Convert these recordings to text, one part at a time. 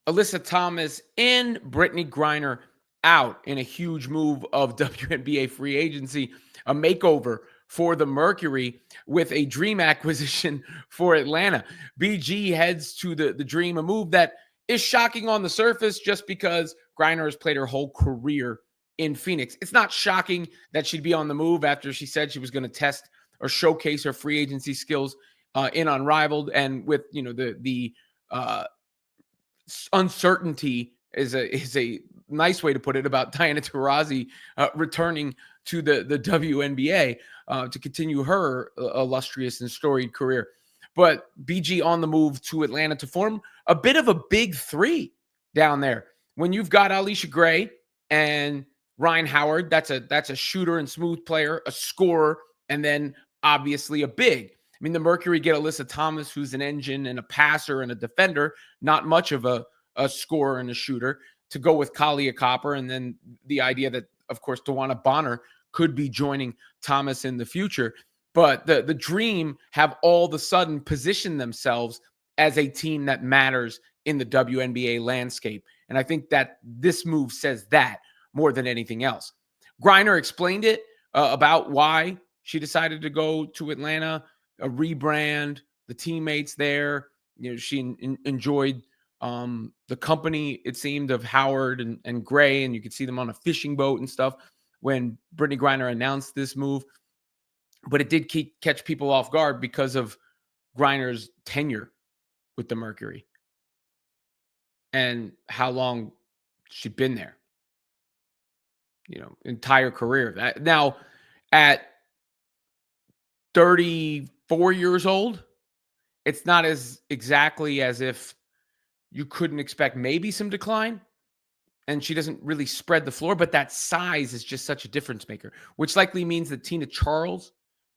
Alyssa Thomas and Brittney Griner out in a huge move of WNBA free agency, a makeover for the Mercury with a dream acquisition for Atlanta. BG heads to the Dream, a move that is shocking on the surface just because Griner has played her whole career in Phoenix. It's not shocking that she'd be on the move after she said she was going to test or showcase her free agency skills in Unrivaled, and with the uh, uncertainty is a nice way to put it about Diana Taurasi returning to the WNBA to continue her illustrious and storied career. But BG on the move to Atlanta to form a bit of a big three down there. When you've got Alicia Gray and Ryan Howard, that's a shooter and smooth player, a scorer, and then obviously a big. I mean, the Mercury get Alyssa Thomas, who's an engine and a passer and a defender, not much of a scorer and a shooter, to go with Kalia Copper. And then the idea that, of course, Tawana Bonner could be joining Thomas in the future. But the Dream have all of a sudden positioned themselves as a team that matters in the WNBA landscape. And I think that this move says that more than anything else. Griner explained it about why she decided to go to Atlanta, a rebrand, the teammates there. She enjoyed the company, it seemed, of Howard and Gray, and you could see them on a fishing boat and stuff when Brittney Griner announced this move. But it did catch people off guard because of Griner's tenure with the Mercury and how long she'd been there. Entire career. Now, at 34 years old, it's not as exactly as if you couldn't expect maybe some decline, and she doesn't really spread the floor, but that size is just such a difference maker, which likely means that Tina Charles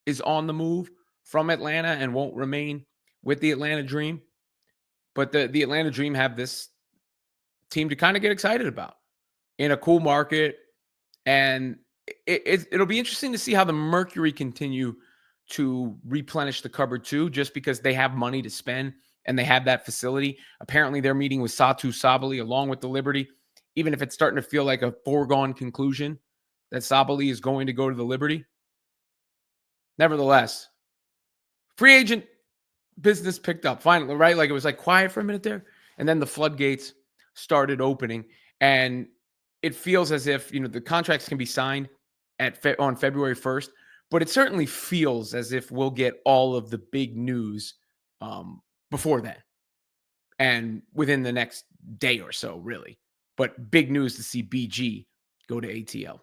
is on the move from Atlanta and won't remain with the Atlanta Dream. But the Atlanta Dream have this team to kind of get excited about in a cool market, and it'll be interesting to see how the Mercury continue to replenish the cupboard too, just because they have money to spend and they have that facility. Apparently, they're meeting with Satu Sabali along with the Liberty, even if it's starting to feel like a foregone conclusion that Sabali is going to go to the Liberty. Nevertheless, free agent business picked up finally, right? Like it was like quiet for a minute there, and then the floodgates started opening, and it feels as if the contracts can be signed on February 1st, but it certainly feels as if we'll get all of the big news before then, and within the next day or so, really. But big news to see BG go to ATL.